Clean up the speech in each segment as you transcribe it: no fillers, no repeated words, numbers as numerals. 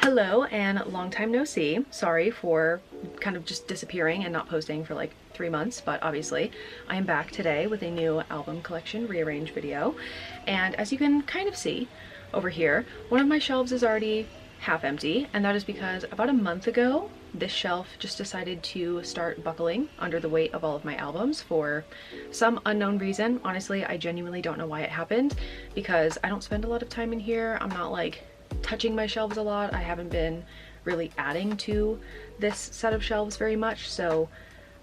Hello and long time no see. Sorry for kind of just disappearing and not posting for like 3 months, but obviously I am back today with a new album collection rearrange video. And as you can kind of see over here, one of my shelves is already half empty, and that is because about a month ago this shelf just decided to start buckling under the weight of all of my albums for some unknown reason. Honestly, I genuinely don't know why it happened, because I don't spend a lot of time in here. I'm not like touching my shelves a lot. I haven't been really adding to this set of shelves very much, so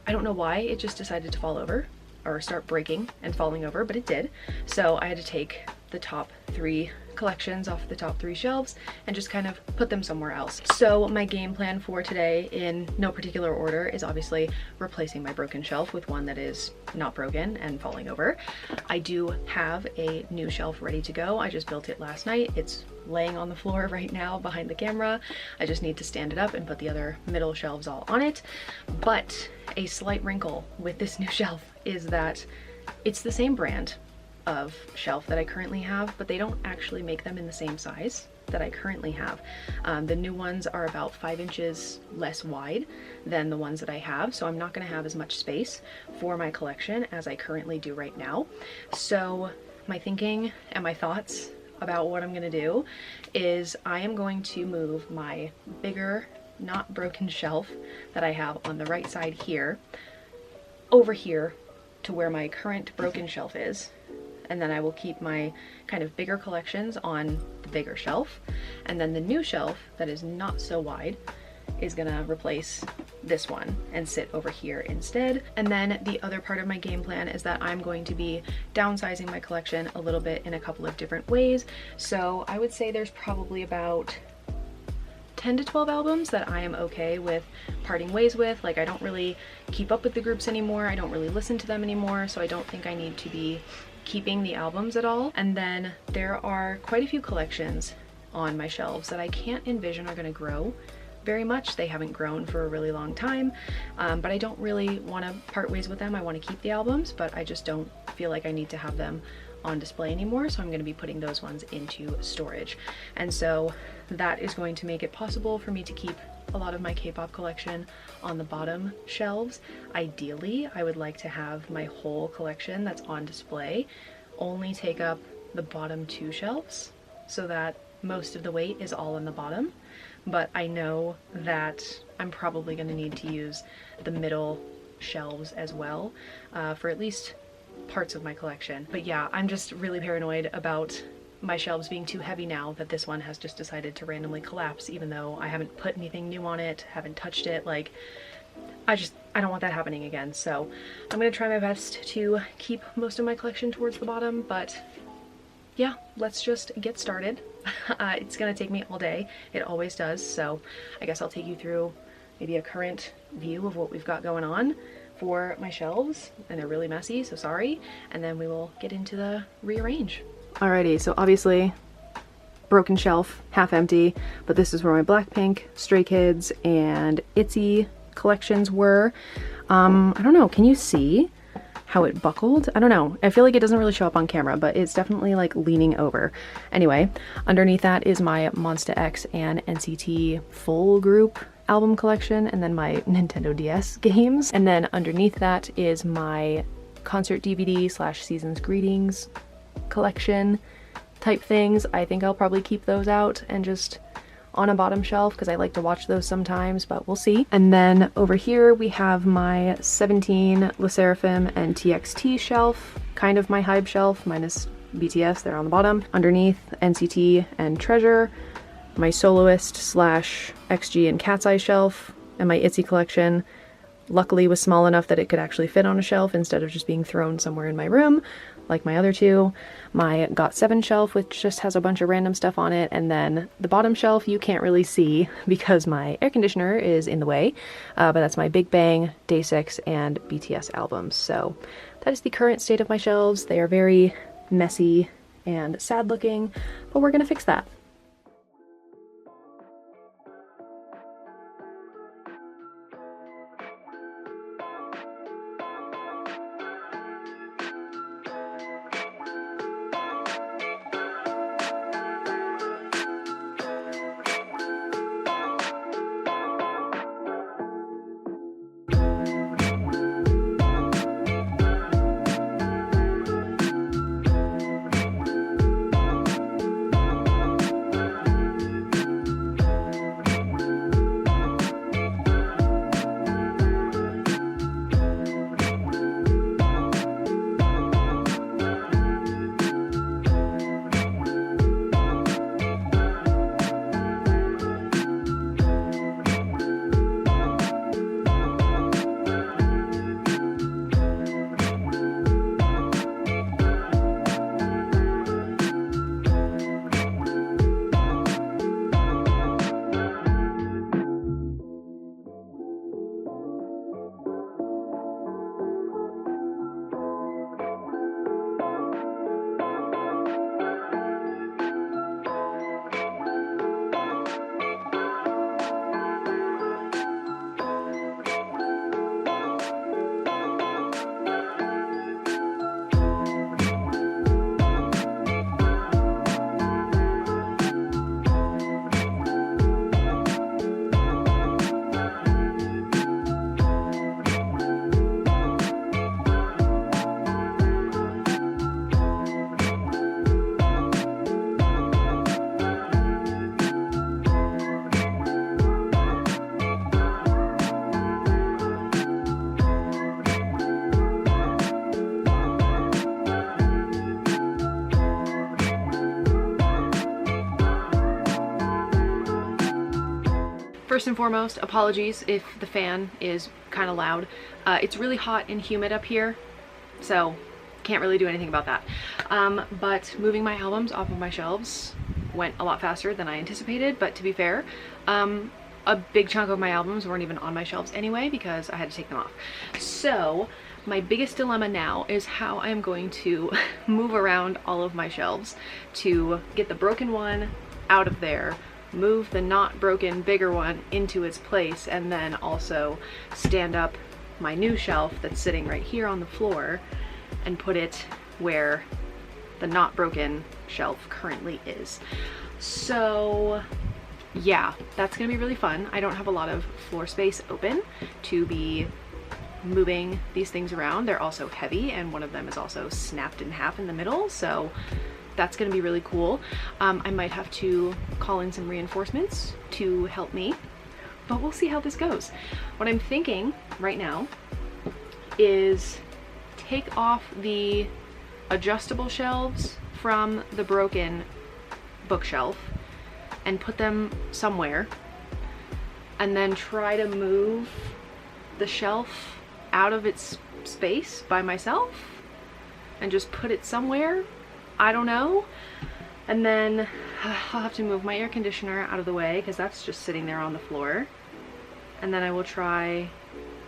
I don't know why it just decided to fall over or start breaking and falling over, but it did. So I had to take the top 3 collections off the top 3 shelves and just kind of put them somewhere else. So my game plan for today, in no particular order, is obviously replacing my broken shelf with one that is not broken and falling over. I do have a new shelf ready to go. I just built it last night. It's laying on the floor right now behind the camera. I just need to stand it up and put the other middle shelves all on it. But a slight wrinkle with this new shelf is that it's the same brand of shelf that I currently have, but they don't actually make them in the same size that I currently have. The new ones are about 5 inches less wide than the ones that I have, so I'm not going to have as much space for my collection as I currently do right now. So my thinking and my thoughts about what I'm going to do is I am going to move my bigger, not broken shelf that I have on the right side here over here to where my current broken shelf is, and then I will keep my kind of bigger collections on the bigger shelf, and then the new shelf that is not so wide is gonna replace this one and sit over here instead. And then the other part of my game plan is that I'm going to be downsizing my collection a little bit in a couple of different ways. So I would say there's probably about 10 to 12 albums that I am okay with parting ways with. Like, I don't really keep up with the groups anymore. I don't really listen to them anymore, so I don't think I need to be keeping the albums at all. And then there are quite a few collections on my shelves that I can't envision are going to grow very much. They haven't grown for a really long time, but I don't really want to part ways with them. I want to keep the albums, but I just don't feel like I need to have them on display anymore, so I'm going to be putting those ones into storage. And so that is going to make it possible for me to keep a lot of my K-pop collection on the bottom shelves. Ideally, I would like to have my whole collection that's on display only take up the bottom 2 shelves, so that most of the weight is all in the bottom. But I know that I'm probably going to need to use the middle shelves as well for at least parts of my collection. But yeah, I'm just really paranoid about my shelves being too heavy now that this one has just decided to randomly collapse, even though I haven't put anything new on it, haven't touched it. Like, I don't want that happening again. So I'm gonna try my best to keep most of my collection towards the bottom, but yeah, let's just get started. It's gonna take me all day. It always does. So I guess I'll take you through maybe a current view of what we've got going on for my shelves, and they're really messy, so sorry. And then we will get into the rearrange. Alrighty, so obviously broken shelf, half empty, but this is where my Blackpink, Stray Kids, and ITZY collections were. I don't know, can you see how it buckled? I don't know. I feel like it doesn't really show up on camera, but it's definitely like leaning over. Anyway, underneath that is my Monsta X and NCT full group album collection, and then my Nintendo DS games. And then underneath that is my concert DVD / season's greetings collection type things. I think I'll probably keep those out and just on a bottom shelf because I like to watch those sometimes, but we'll see. And then over here we have my 17 LE SSERAFIM and TXT shelf, kind of my Hybe shelf minus BTS, they're on the bottom. Underneath, NCT and Treasure, my Soloist / XG and Cat's Eye shelf, and my ITZY collection luckily was small enough that it could actually fit on a shelf instead of just being thrown somewhere in my room like my other 2. My GOT7 shelf, which just has a bunch of random stuff on it, and then the bottom shelf you can't really see because my air conditioner is in the way, but that's my Big Bang, Day6, and BTS albums. So that is the current state of my shelves. They are very messy and sad looking, but we're gonna fix that. First and foremost, apologies if the fan is kind of loud. It's really hot and humid up here, so can't really do anything about that. But moving my albums off of my shelves went a lot faster than I anticipated, but to be fair, a big chunk of my albums weren't even on my shelves anyway because I had to take them off. So my biggest dilemma now is how I'm going to move around all of my shelves to get the broken one out of there, move the not broken bigger one into its place, and then also stand up my new shelf that's sitting right here on the floor and put it where the not broken shelf currently is. So yeah, that's gonna be really fun. I don't have a lot of floor space open to be moving these things around. They're also heavy, and one of them is also snapped in half in the middle, so that's gonna be really cool. I might have to call in some reinforcements to help me, but we'll see how this goes. What I'm thinking right now is take off the adjustable shelves from the broken bookshelf and put them somewhere, and then try to move the shelf out of its space by myself and just put it somewhere, I don't know. And then I'll have to move my air conditioner out of the way because that's just sitting there on the floor. And then I will try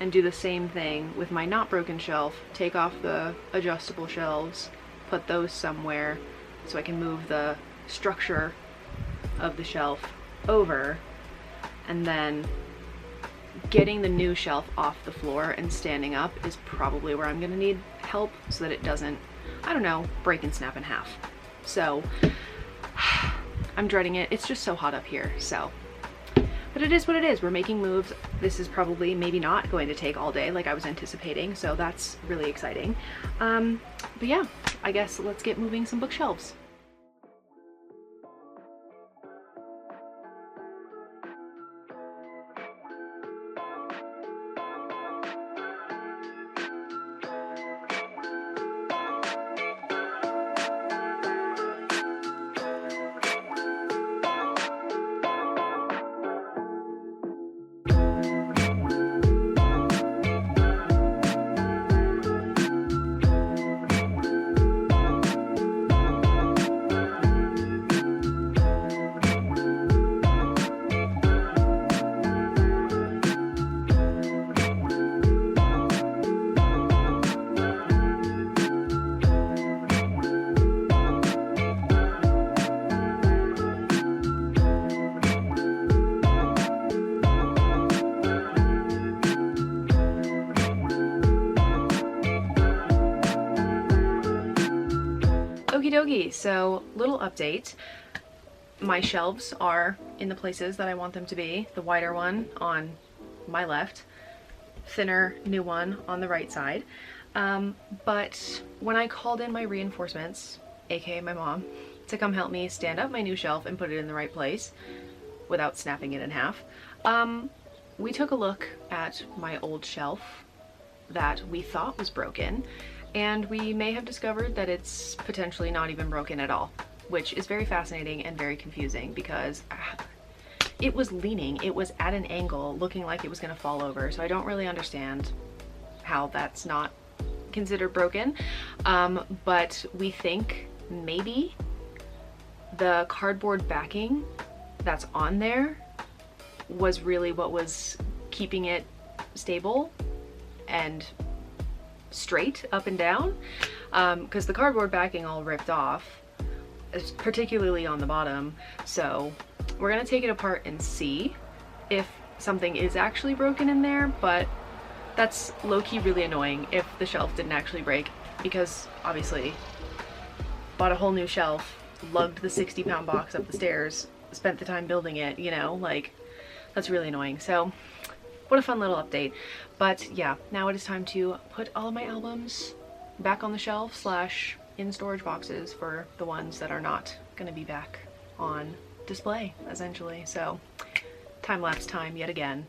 and do the same thing with my not broken shelf, take off the adjustable shelves, put those somewhere so I can move the structure of the shelf over, and then getting the new shelf off the floor and standing up is probably where I'm gonna need help so that it doesn't, I don't know, break and snap in half. So I'm dreading it. It's just so hot up here, so. But it is what it is. We're making moves. This is probably maybe not going to take all day like I was anticipating, so that's really exciting. But yeah, I guess let's get moving some bookshelves. Okie dokie, so little update. My shelves are in the places that I want them to be. The wider one on my left, thinner new one on the right side. But when I called in my reinforcements, aka my mom, to come help me stand up my new shelf and put it in the right place without snapping it in half, we took a look at my old shelf that we thought was broken, and we may have discovered that it's potentially not even broken at all, which is very fascinating and very confusing because it was leaning, it was at an angle looking like it was gonna fall over, so I don't really understand how that's not considered broken. But we think maybe the cardboard backing that's on there was really what was keeping it stable and straight up and down, because the cardboard backing all ripped off, particularly on the bottom. So we're gonna take it apart and see if something is actually broken in there, but that's low-key really annoying if the shelf didn't actually break, because obviously bought a whole new shelf, lugged the 60-pound box up the stairs, spent the time building it, you know, like, that's really annoying. So what a fun little update. But yeah, now it is time to put all of my albums back on the shelf slash in storage boxes for the ones that are not going to be back on display, essentially. So time-lapse time yet again.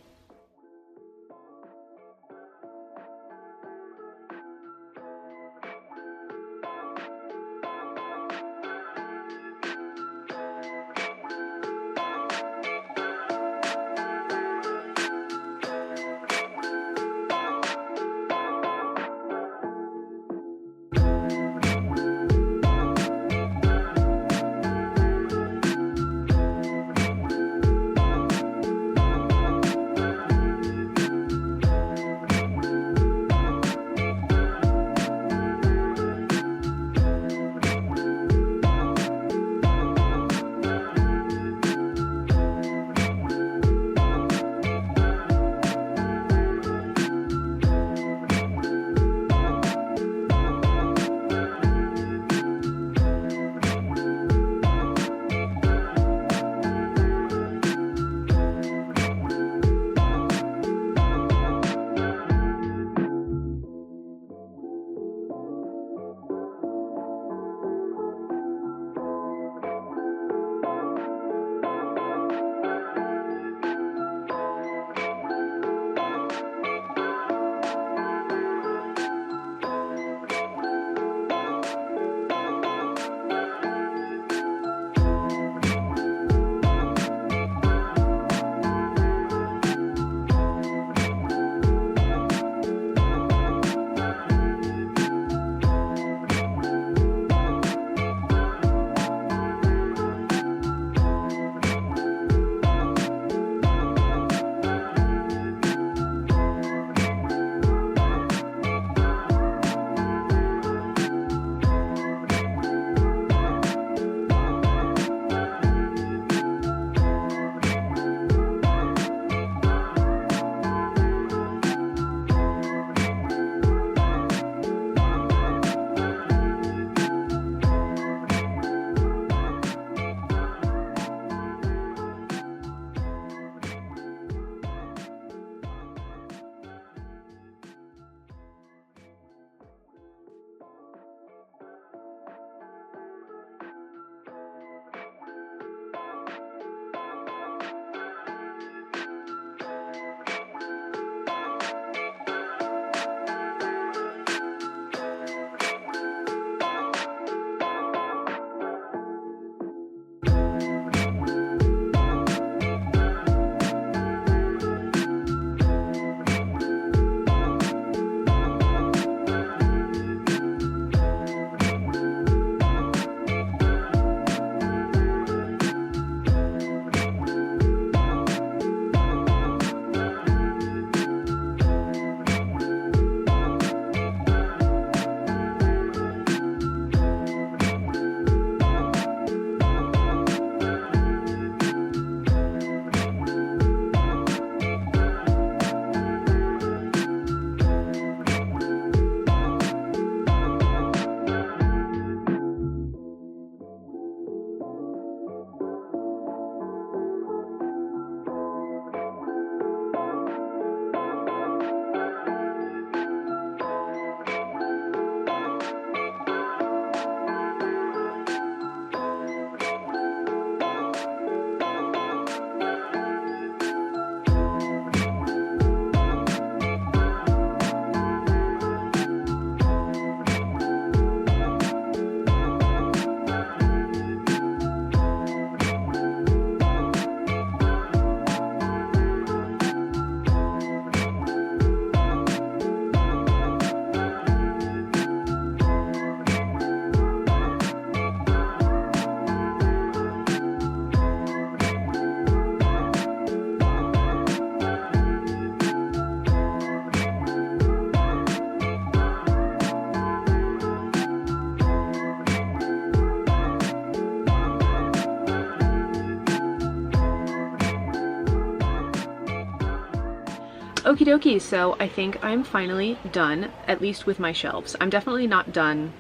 Okie dokie, so I think I'm finally done, at least with my shelves. I'm definitely not done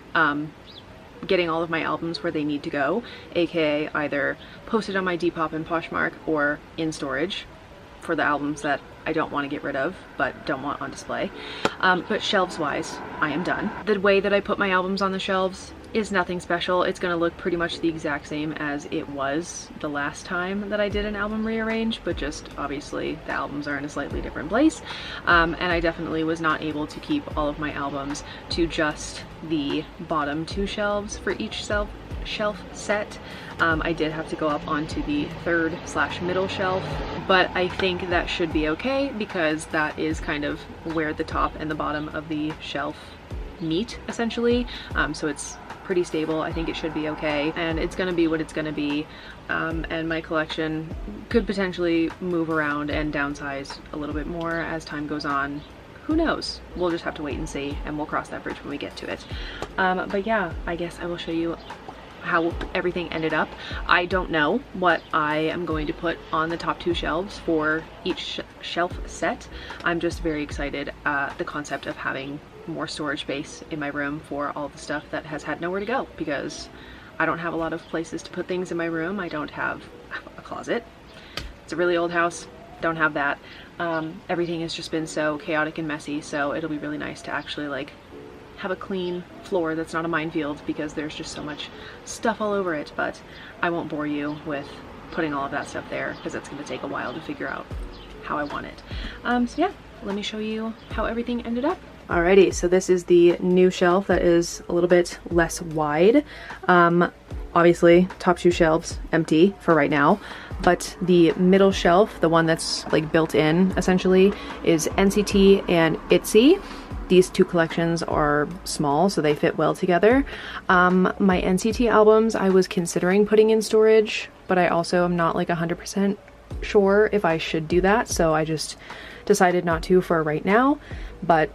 getting all of my albums where they need to go, aka either posted on my Depop and Poshmark or in storage for the albums that I don't want to get rid of but don't want on display. But shelves wise, I am done. The way that I put my albums on the shelves is nothing special. It's gonna look pretty much the exact same as it was the last time that I did an album rearrange, but just obviously the albums are in a slightly different place. And I definitely was not able to keep all of my albums to just the bottom 2 shelves for each shelf set. I did have to go up onto the 3rd/middle shelf, but I think that should be okay because that is kind of where the top and the bottom of the shelf meet essentially. So it's pretty stable. I think it should be okay, and it's gonna be what it's gonna be. And my collection could potentially move around and downsize a little bit more as time goes on. Who knows? We'll just have to wait and see, and we'll cross that bridge when we get to it. But yeah, I guess I will show you how everything ended up. I don't know what I am going to put on the top 2 shelves for each shelf set. I'm just very excited at the concept of having more storage space in my room for all the stuff that has had nowhere to go, because I don't have a lot of places to put things in my room. I don't have a closet. It's a really old house. Don't have that. Everything has just been so chaotic and messy, so it'll be really nice to actually like have a clean floor that's not a minefield, because there's just so much stuff all over it. But I won't bore you with putting all of that stuff there because it's going to take a while to figure out how I want it. So yeah, let me show you how everything ended up. Alrighty, so this is the new shelf that is a little bit less wide. Obviously, top 2 shelves empty for right now, but the middle shelf, the one that's like built in essentially, is NCT and ITZY. These 2 collections are small, so they fit well together. My NCT albums I was considering putting in storage, but I also am not like 100% sure if I should do that, so I just decided not to for right now. But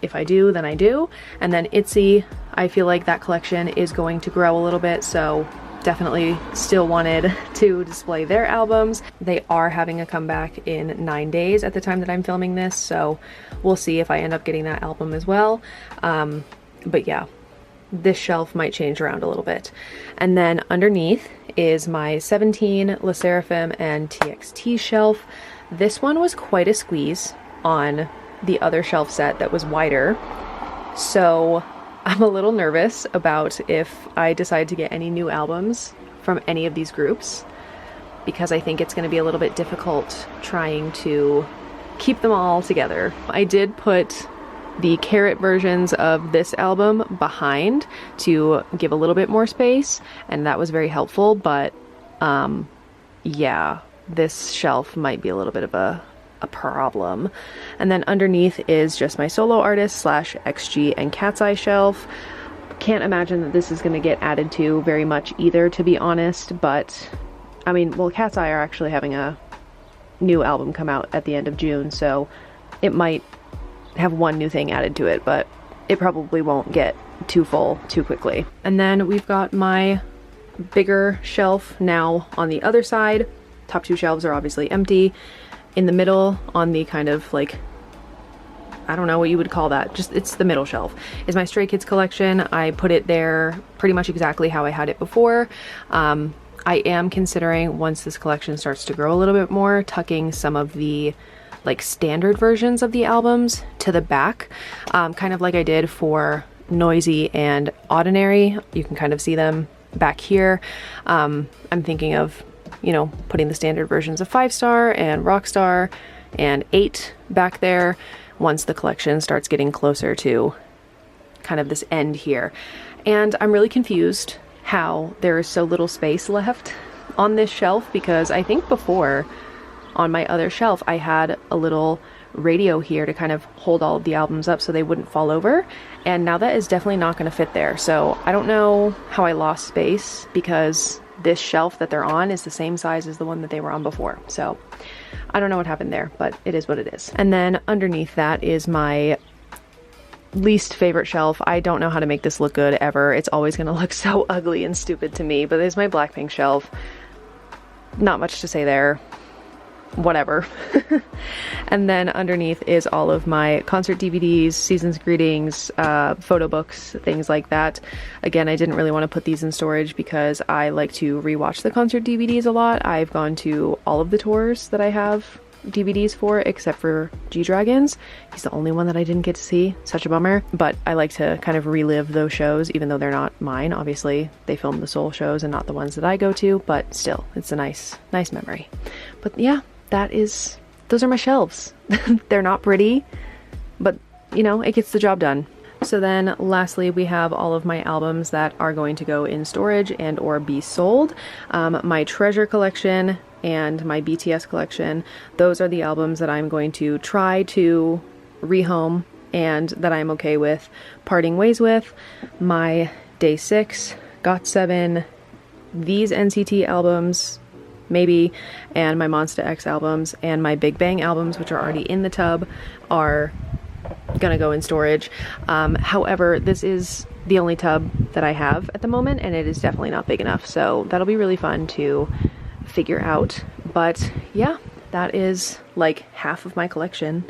if I do, then I do. And then ITZY, I feel like that collection is going to grow a little bit, so definitely still wanted to display their albums. They are having a comeback in 9 days at the time that I'm filming this, so we'll see if I end up getting that album as well. But yeah, this shelf might change around a little bit. And then underneath is my 17, Le Sserafim, and TXT shelf. This one was quite a squeeze on the other shelf set that was wider, so I'm a little nervous about if I decide to get any new albums from any of these groups, because I think it's going to be a little bit difficult trying to keep them all together. I did put the carrot versions of this album behind to give a little bit more space, and that was very helpful, but yeah, this shelf might be a little bit of a problem. And then underneath is just my solo artist / XG and Cat's Eye shelf. Can't imagine that this is going to get added to very much either, to be honest, but I mean, well, Cat's Eye are actually having a new album come out at the end of June, so it might have one new thing added to it, but it probably won't get too full too quickly. And then we've got my bigger shelf now on the other side. Top 2 shelves are obviously empty. In the middle, on the kind of like, I don't know what you would call that, just it's the middle shelf, is my Stray Kids collection. I put it there pretty much exactly how I had it before. I am considering, once this collection starts to grow a little bit more, tucking some of the like standard versions of the albums to the back, kind of like I did for Noisy and Ordinary. You can kind of see them back here. I'm thinking of, you know, putting the standard versions of 5 Star and Rockstar and 8 back there once the collection starts getting closer to kind of this end here. And I'm really confused how there is so little space left on this shelf, because I think before on my other shelf I had a little radio here to kind of hold all of the albums up so they wouldn't fall over, and now that is definitely not going to fit there. So I don't know how I lost space, because this shelf that they're on is the same size as the one that they were on before. So I don't know what happened there, but it is what it is. And then underneath that is my least favorite shelf. I don't know how to make this look good ever. It's always going to look so ugly and stupid to me, but there's my Blackpink shelf. Not much to say there. whatever. And then underneath is all of my concert DVDs, season's greetings, photo books, things like that. Again, I didn't really want to put these in storage because I like to rewatch the concert DVDs a lot. I've gone to all of the tours that I have DVDs for, except for G-Dragon's. He's the only one that I didn't get to see. Such a bummer. But I like to kind of relive those shows, even though they're not mine. Obviously, they filmed the Seoul shows and not the ones that I go to, but still, it's a nice memory. But yeah, those are my shelves. They're not pretty, but you know, it gets the job done. So then lastly, we have all of my albums that are going to go in storage and or be sold. My Treasure collection and my BTS collection, those are the albums that I'm going to try to rehome and that I'm okay with parting ways with. My Day 6, GOT7, these NCT albums, maybe, and my Monsta X albums, and my Big Bang albums, which are already in the tub, are gonna go in storage. However, this is the only tub that I have at the moment, and it is definitely not big enough, so that'll be really fun to figure out. But yeah, that is like half of my collection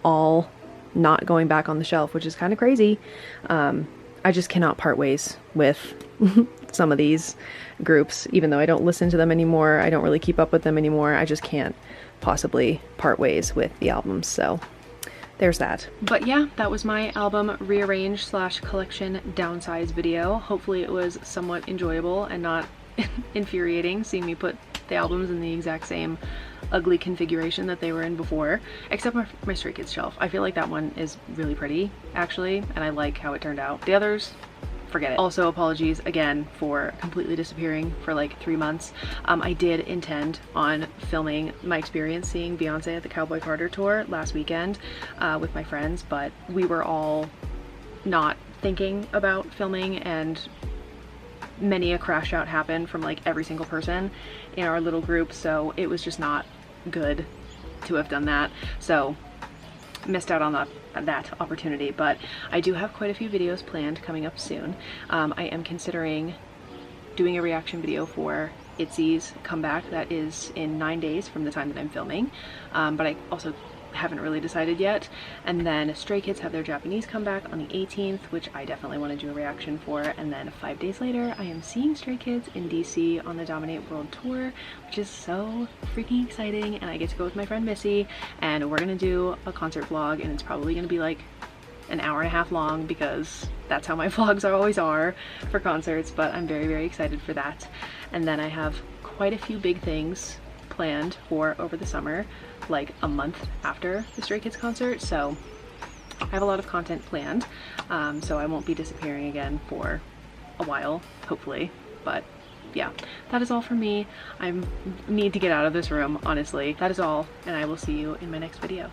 all not going back on the shelf, which is kind of crazy. I just cannot part ways with some of these groups, even though I don't listen to them anymore. I don't really keep up with them anymore. I just can't possibly part ways with the albums, so there's that. But yeah, that was my album rearrange / collection downsize video. Hopefully it was somewhat enjoyable and not infuriating seeing me put the albums in the exact same ugly configuration that they were in before, except my Stray Kids shelf. I feel like that one is really pretty actually, and I like how it turned out. The others, forget it. Also, apologies again for completely disappearing for like 3 months. I did intend on filming my experience seeing Beyonce at the Cowboy Carter tour last weekend with my friends, but we were all not thinking about filming, and many a crash out happened from like every single person in our little group, so it was just not good to have done that. So missed out on that opportunity, but I do have quite a few videos planned coming up soon. I am considering doing a reaction video for ITZY's comeback that is in 9 days from the time that I'm filming, but I also haven't really decided yet. And then Stray Kids have their Japanese comeback on the 18th, which I definitely want to do a reaction for. And then 5 days later, I am seeing Stray Kids in DC on the Dominate World Tour, which is so freaking exciting. And I get to go with my friend Missy, and we're gonna do a concert vlog, and it's probably gonna be like an hour and a half long because that's how my vlogs always are for concerts. But I'm very, very excited for that. And then I have quite a few big things planned for over the summer, like a month after the Stray Kids concert, so I have a lot of content planned, so I won't be disappearing again for a while, hopefully. But yeah, that is all for me. I need to get out of this room, honestly. That is all, and I will see you in my next video.